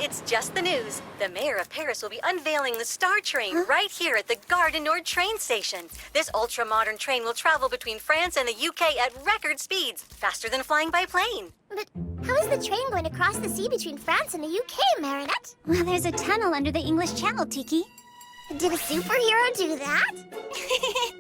it's just the news. The mayor of Paris will be unveiling the Star Train right here at the Gare du Nord train station. This ultra-modern train will travel between France and the UK at record speeds, faster than flying by plane. But how is the train going to cross the sea between France and the UK, Marinette? Well, there's a tunnel under the English Channel, Tiki. Did a superhero do that?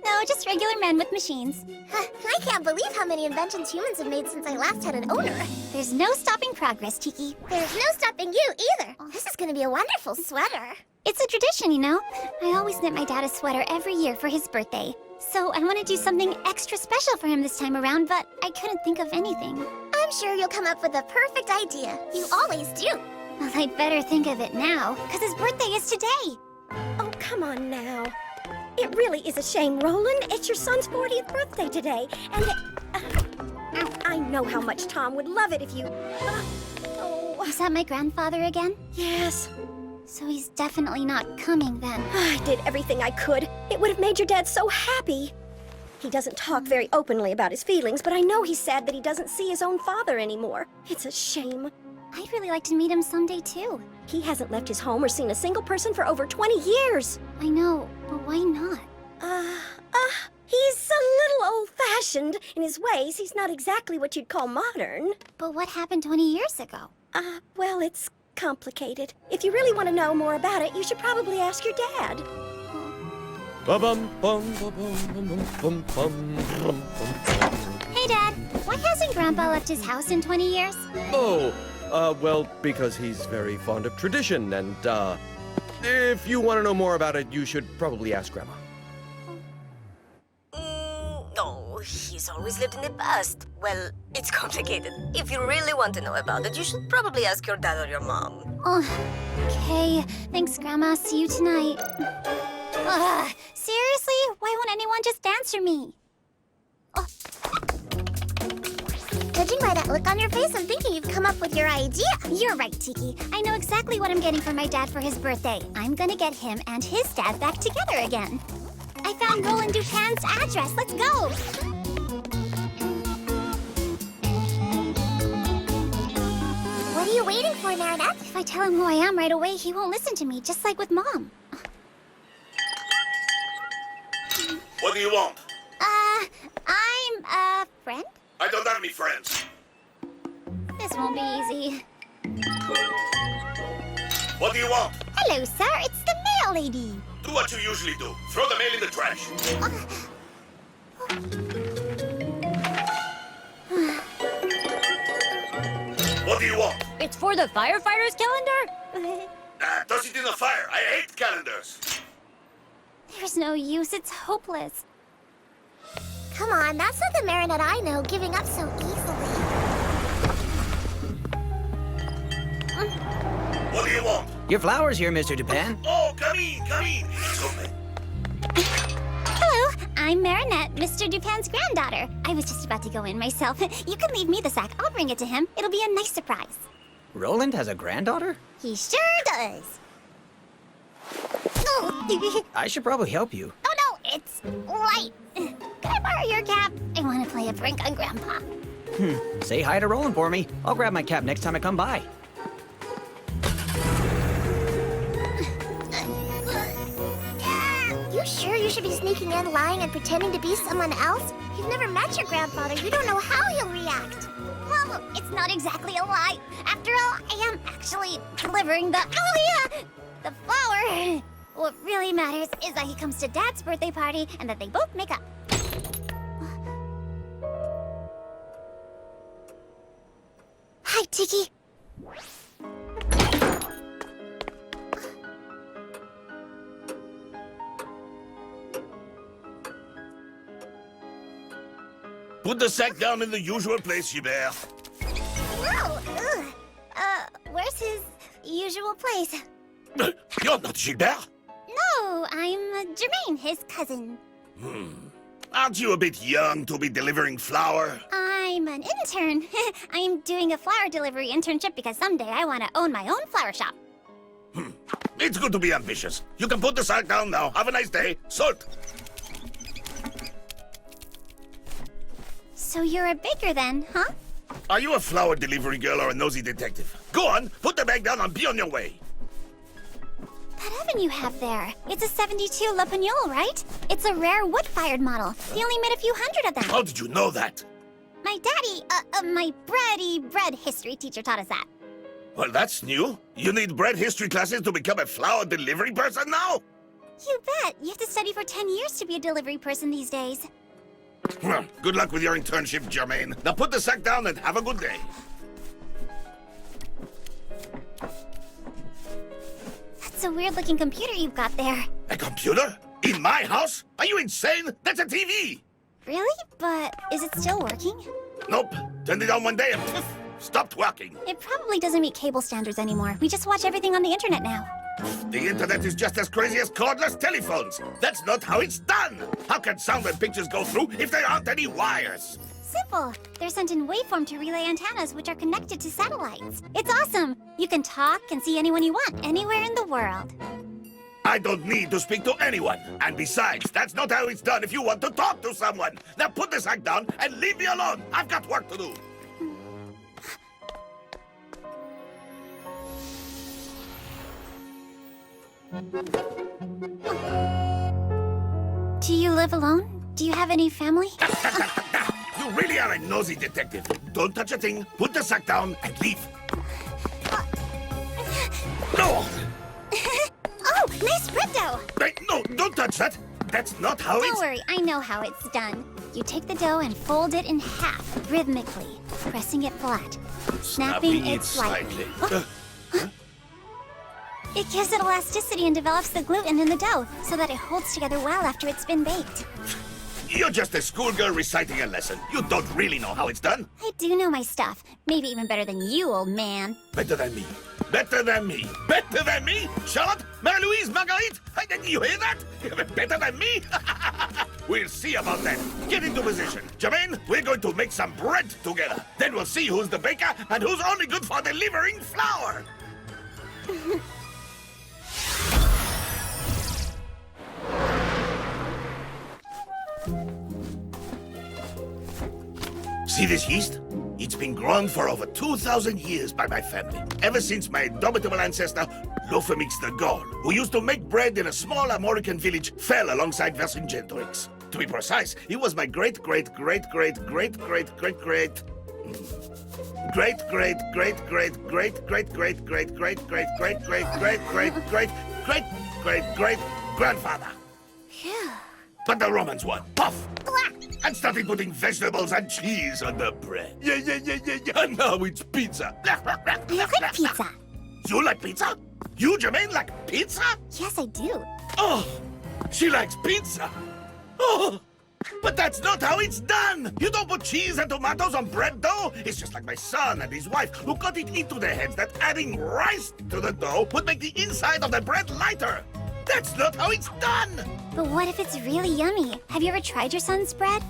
No, just regular men with machines. I can't believe how many inventions humans have made since I last had an owner. There's no stopping progress, Tiki. There's no stopping you either. This is going to be a wonderful sweater. It's a tradition, you know. I always knit my dad a sweater every year for his birthday. So I want to do something extra special for him this time around, but I couldn't think of anything. I'm sure you'll come up with a perfect idea. You always do. Well, I'd better think of it now, because his birthday is today. Oh, come on now. It really is a shame, Roland. It's your son's 40th birthday today, and I know how much Tom would love it if you... oh. Is that my grandfather again? Yes. So he's definitely not coming then. I did everything I could. It would have made your dad so happy. He doesn't talk very openly about his feelings, but I know he's sad that he doesn't see his own father anymore. It's a shame. I'd really like to meet him someday, too. He hasn't left his home or seen a single person for over 20 years. I know, but why not? He's a little old-fashioned in his ways. He's not exactly what you'd call modern. But what happened 20 years ago? Well, it's complicated. If you really want to know more about it, you should probably ask your dad. Hey, Dad. Why hasn't Grandpa left his house in 20 years? Oh, well, because he's very fond of tradition, and, if you want to know more about it, you should probably ask Grandma. No, he's always lived in the past. Well, it's complicated. If you really want to know about it, you should probably ask your dad or your mom. Oh, okay. Thanks, Grandma. See you tonight. Seriously? Why won't anyone just answer me? Judging by that look on your face, I'm thinking you've come up with your idea. You're right, Tiki. I know exactly what I'm getting for my dad for his birthday. I'm gonna get him and his dad back together again. I found Roland Dupin's address. Let's go! What are you waiting for, Marinette? If I tell him who I am right away, he won't listen to me, just like with Mom. What do you want? I'm a friend? I don't have any friends. This won't be easy. What do you want? Hello, sir. It's the mail lady. Do what you usually do. Throw the mail in the trash. What do you want? It's for the firefighters calendar? Toss it in the fire. I hate calendars. There's no use. It's hopeless. Come on, that's not the Marinette I know, giving up so easily. What do you want? Your flowers here, Mr. Dupin. Oh, come in, come in. It's open. Hello, I'm Marinette, Mr. Dupin's granddaughter. I was just about to go in myself. You can leave me the sack. I'll bring it to him. It'll be a nice surprise. Roland has a granddaughter? He sure does. I should probably help you. Oh, no, it's light. Can I borrow your cap? I want to play a prank on Grandpa. Say hi to Roland for me. I'll grab my cap next time I come by. You sure you should be sneaking in, lying, and pretending to be someone else? You've never met your grandfather. You don't know how he'll react. Well, it's not exactly a lie. After all, I am actually delivering the... Oh, yeah! The flower. What really matters is that he comes to Dad's birthday party and that they both make up. Hi, Tiki. Put the sack down in the usual place, Gilbert. No, where's his usual place? You're not Gilbert. No, I'm Jermaine, his cousin. Aren't you a bit young to be delivering flour? I'm an intern. I'm doing a flower delivery internship because someday I want to own my own flower shop. It's good to be ambitious. You can put the sack down now. Have a nice day. Salt. So you're a baker then, huh? Are you a flower delivery girl or a nosy detective? Go on, put the bag down and be on your way. That oven you have there, it's a 72 Le Pagnol, right? It's a rare wood-fired model. They only made a few hundred of them. How did you know that? My daddy, my bread history teacher taught us that. Well, that's new. You need bread history classes to become a flour delivery person now? You bet. You have to study for 10 years to be a delivery person these days. Well, good luck with your internship, Jermaine. Now put the sack down and have a good day. That's a weird-looking computer you've got there. A computer? In my house? Are you insane? That's a TV! Really? But is it still working? Nope. Turned it on one day and poof, stopped working. It probably doesn't meet cable standards anymore. We just watch everything on the internet now. The internet is just as crazy as cordless telephones. That's not how it's done. How can sound and pictures go through if there aren't any wires? Simple. They're sent in waveform to relay antennas, which are connected to satellites. It's awesome. You can talk and see anyone you want, anywhere in the world. I don't need to speak to anyone. And besides, that's not how it's done if you want to talk to someone. Now put the sack down and leave me alone. I've got work to do. Do you live alone? Do you have any family? You really are a nosy detective. Don't touch a thing. Put the sack down and leave. No! Oh, nice bread dough! Wait, no, don't touch that. That's not how Don't it's... worry, I know how it's done. You take the dough and fold it in half, rhythmically, pressing it flat, snapping it slightly. It gives it elasticity and develops the gluten in the dough, so that it holds together well after it's been baked. You're just a schoolgirl reciting a lesson. You don't really know how it's done. I do know my stuff. Maybe even better than you, old man. Better than me. Better than me. Better than me? Charlotte? Marie-Louise? Marguerite? You hear that? Better than me? We'll see about that. Get into position. Jermaine, we're going to make some bread together. Then we'll see who's the baker and who's only good for delivering flour. See this yeast? It's been grown for over 2,000 years by my family. Ever since my indomitable ancestor, Lophamix the Gaul, who used to make bread in a small Armorican village, fell alongside Vercingetorix. To be precise, he was my great-great-great-great-great-great-great-great-great-great-great-great-great-great-great-great-grandfather. Phew. But the Romans won. Puff! And started putting vegetables and cheese on the bread. Yeah. And now it's pizza. I like pizza. You like pizza? You, Jermaine, like pizza? Yes, I do. Oh, she likes pizza. Oh, but that's not how it's done. You don't put cheese and tomatoes on bread dough. It's just like my son and his wife who got it into their heads that adding rice to the dough would make the inside of the bread lighter. That's not how it's done. But what if it's really yummy? Have you ever tried your son's bread?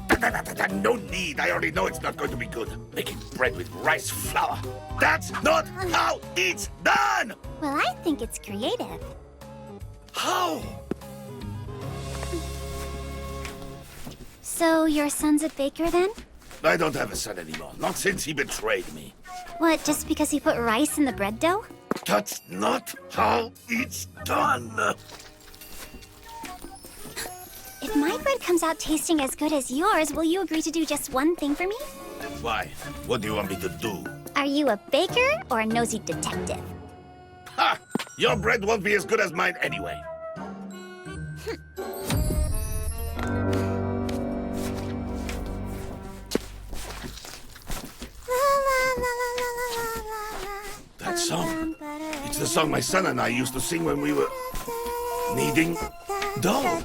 No need. I already know it's not going to be good. Making bread with rice flour. That's not how it's done. Well, I think it's creative. How? So your son's a baker then? I don't have a son anymore. Not since he betrayed me. What, just because he put rice in the bread dough? That's not how it's done. If my bread comes out tasting as good as yours, will you agree to do just one thing for me? Why? What do you want me to do? Are you a baker or a nosy detective? Ha! Your bread won't be as good as mine anyway. That song. It's the song my son and I used to sing when we were needing dough.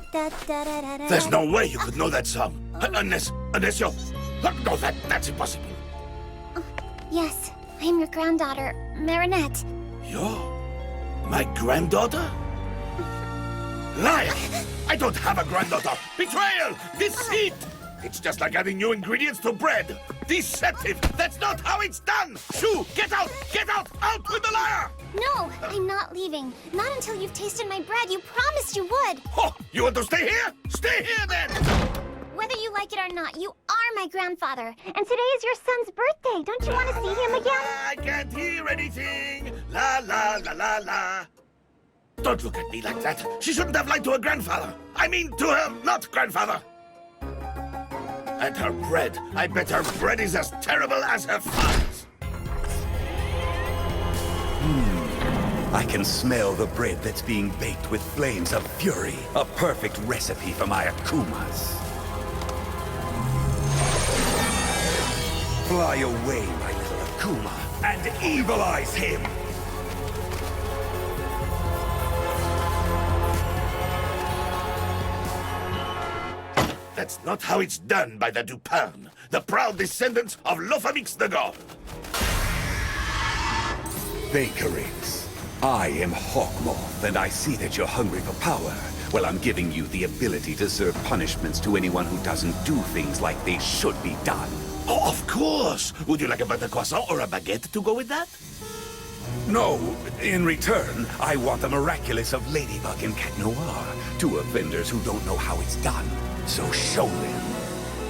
There's no way you could know that song. Unless you're... No, that's impossible. Yes, I'm your granddaughter, Marinette. You're my granddaughter? Liar! I don't have a granddaughter! Betrayal! Deceit! It's just like adding new ingredients to bread. Deceptive! That's not how it's done! Shoo! Get out! Get out! Out with the liar! No, I'm not leaving. Not until you've tasted my bread. You promised you would. Oh, you want to stay here? Stay here then! Whether you like it or not, you are my grandfather, and today is your son's birthday. Don't you want to see him again? I can't hear anything. La la la la la. Don't look at me like that. She shouldn't have lied to her grandfather. I mean, to her not grandfather. And her bread. I bet her bread is as terrible as her father's. I can smell the bread that's being baked with flames of fury. A perfect recipe for my akumas. Fly away, my little akuma, and evilize him! That's not how it's done by the Dupin, the proud descendants of Lofamix the God. BAKERIX. I am Hawkmoth, and I see that you're hungry for power. Well, I'm giving you the ability to serve punishments to anyone who doesn't do things like they should be done. Oh, of course. Would you like a butter croissant or a baguette to go with that? No, in return, I want the Miraculous of Ladybug and Cat Noir, two offenders who don't know how it's done. So show them.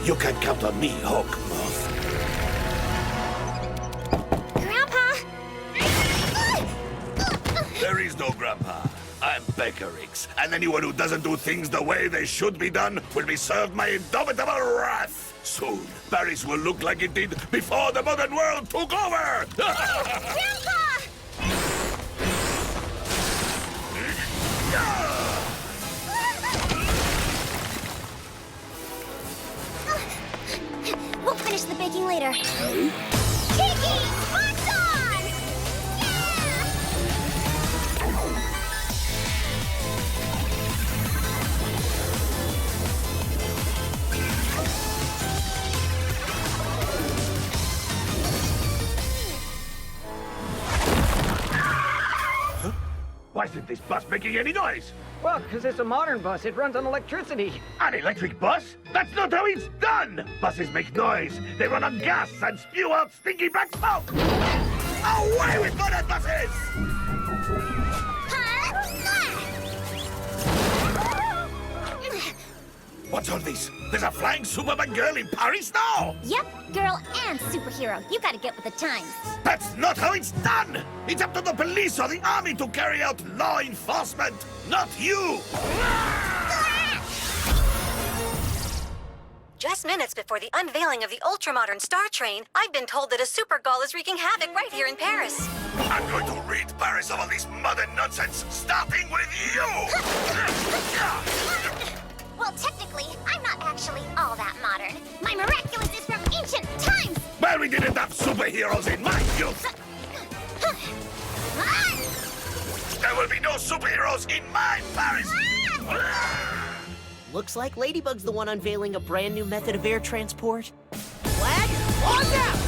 You can count on me, Hawkmoth. Grandpa! There is no Grandpa. I'm BAKERIX, and anyone who doesn't do things the way they should be done will be served my indomitable wrath. Soon, Paris will look like it did before the modern world took over! Grandpa! We'll finish the baking later. Kiki! Sparks on! Yeah! Why isn't this bus making any noise? Well, because it's a modern bus. It runs on electricity. An electric bus? That's not how it's done! Buses make noise. They run on gas and spew out stinky black smoke! Away with modern buses! What's all this? There's a flying Superman girl in Paris now? Yep, girl and superhero. You gotta get with the times. That's not how it's done! It's up to the police or the army to carry out law enforcement, not you! Just minutes before the unveiling of the ultramodern Star Train, I've been told that a supergall is wreaking havoc right here in Paris. I'm going to rid Paris of all this modern nonsense, starting with you! Well, technically, I'm not actually all that modern. My Miraculous is from ancient times! Well, we didn't have superheroes in my youth! There will be no superheroes in my Paris! Looks like Ladybug's the one unveiling a brand new method of air transport. Flag on now!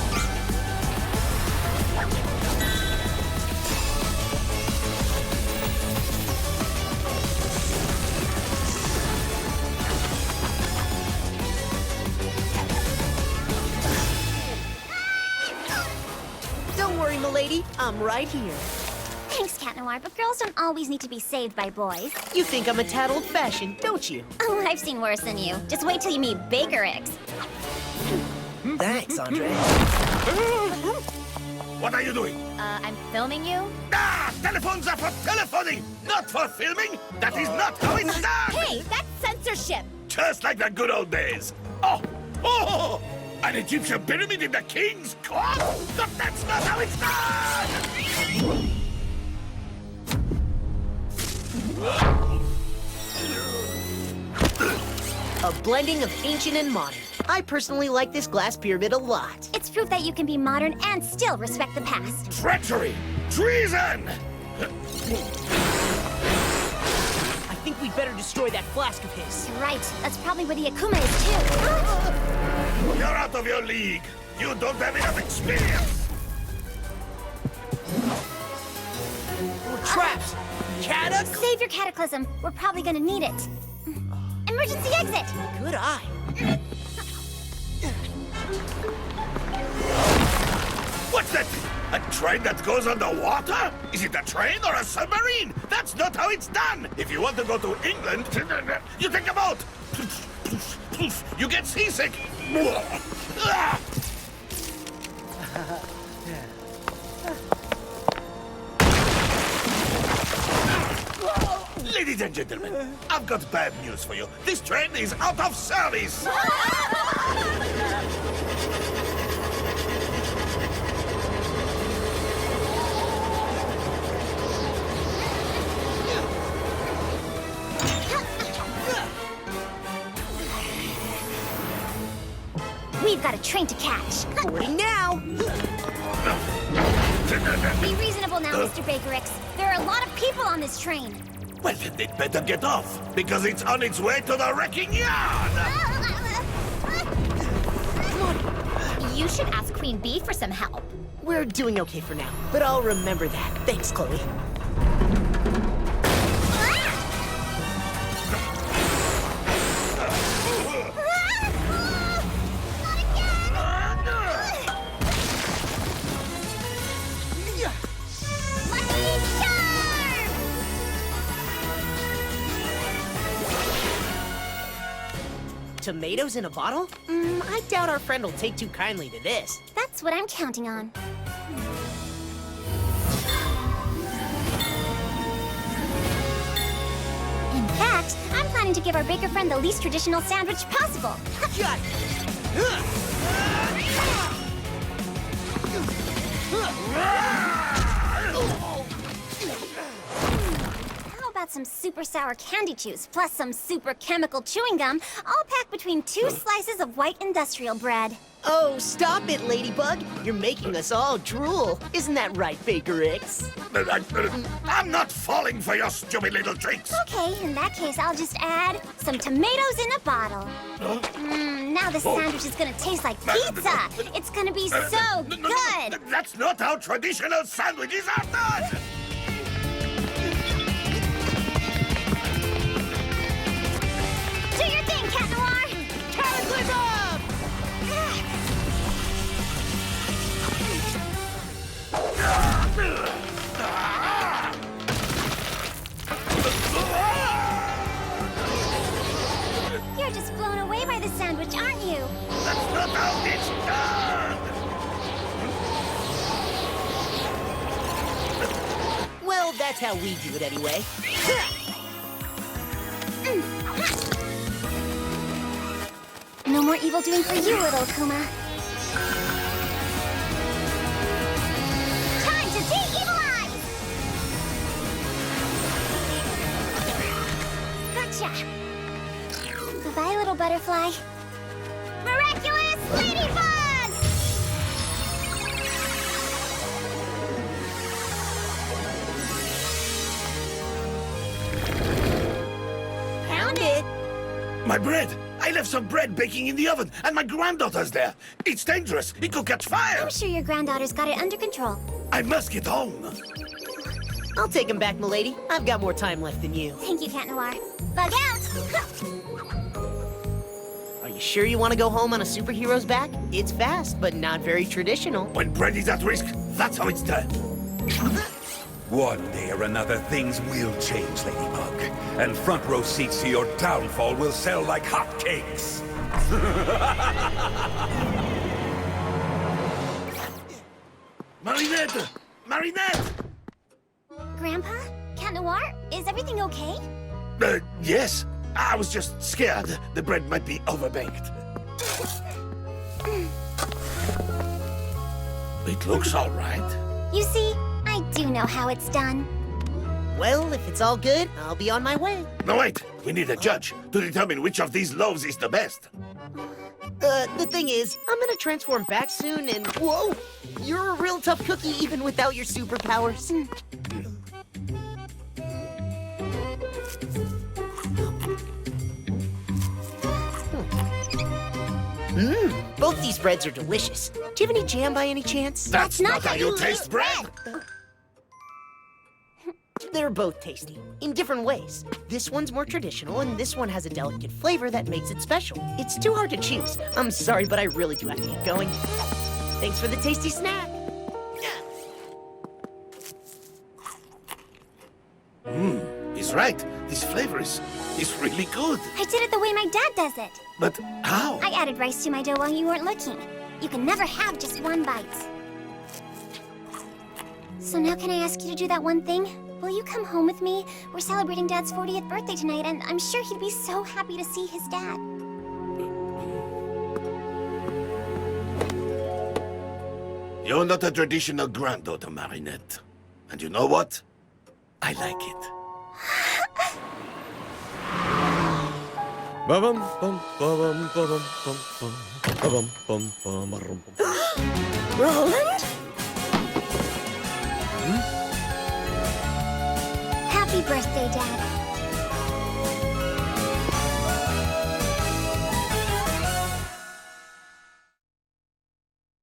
Don't worry, m'lady. I'm right here. Thanks, Cat Noir, but girls don't always need to be saved by boys. You think I'm a tad old-fashioned, don't you? Oh, I've seen worse than you. Just wait till you meet BAKERIX. Thanks, Andre. What are you doing? I'm filming you? Ah! Telephones are for telephoning, not for filming! That is not how it's done! Hey, that's censorship. Just like the good old days. Oh! Oh! An Egyptian pyramid in the king's court? But that's not how it's done! A blending of ancient and modern. I personally like this glass pyramid a lot. It's proof that you can be modern and still respect the past. Treachery! Treason! I think we'd better destroy that flask of his. You're right. That's probably where the Akuma is, too. You're out of your league. You don't have enough experience. We're trapped. Save your cataclysm. We're probably gonna need it. Emergency exit! Good eye. What's that? A train that goes underwater? Is it a train or a submarine? That's not how it's done. If you want to go to England, you take a boat. poof, you get seasick. Ah! Ladies and gentlemen, I've got bad news for you. This train is out of service. We've got a train to catch. Boarding now. Be reasonable now, Mr. BAKERIX. There are a lot of people on this train. Well, then they'd better get off, because it's on its way to the wrecking yard. You should ask Queen Bee for some help. We're doing okay for now, but I'll remember that. Thanks, Chloe. Tomatoes in a bottle? I doubt our friend will take too kindly to this. That's what I'm counting on. In fact, I'm planning to give our baker friend the least traditional sandwich possible. Got it. How about some super sour candy chews plus some super chemical chewing gum, all packed between 2 slices of white industrial bread? Oh, stop it, Ladybug. You're making us all drool. Isn't that right, BAKERIX? I'm not falling for your stupid little tricks. Okay, in that case, I'll just add some tomatoes in a bottle. Now the sandwich is gonna taste like pizza. It's gonna be so good. That's not how traditional sandwiches are done. Do your thing, Cat Noir. Cataclysm! You're just blown away by the sandwich, aren't you? That's not how it's done. Well, that's how we do it anyway. No more evil doing for you, little Kuma. Time to de-evilize! Gotcha! Bye-bye, little butterfly. Miraculous Ladybug! Found it. My bread! I left some bread baking in the oven, and my granddaughter's there. It's dangerous. It could catch fire. I'm sure your granddaughter's got it under control. I must get home. I'll take him back, milady. I've got more time left than you. Thank you, Cat Noir. Bug out! Are you sure you want to go home on a superhero's back? It's fast, but not very traditional. When bread is at risk, that's how it's done. One day or another, things will change, Ladybug. And front row seats to your downfall will sell like hotcakes. Marinette! Marinette! Grandpa? Cat Noir? Is everything okay? Yes. I was just scared the bread might be overbaked. It looks all right. You see, I do know how it's done. Well, if it's all good, I'll be on my way. No, wait. We need a judge to determine which of these loaves is the best. The thing is, I'm gonna transform back soon and... Whoa! You're a real tough cookie even without your superpowers. Both these breads are delicious. Do you have any jam by any chance? That's not how you taste bread! They're both tasty, in different ways. This one's more traditional, and this one has a delicate flavor that makes it special. It's too hard to choose. I'm sorry, but I really do have to get going. Thanks for the tasty snack. He's right. This flavor is It's really good. I did it the way my dad does it. But how? I added rice to my dough while you weren't looking. You can never have just one bite. So now can I ask you to do that one thing? Will you come home with me? We're celebrating Dad's 40th birthday tonight, and I'm sure he'd be so happy to see his dad. You're not a traditional granddaughter, Marinette. And you know what? I like it. Ba-bum, bum, ba-bum, ba-bum, bum, bum. Ba-bum, bum, bum, ba-rum, bum. Roland? Happy birthday, Dad.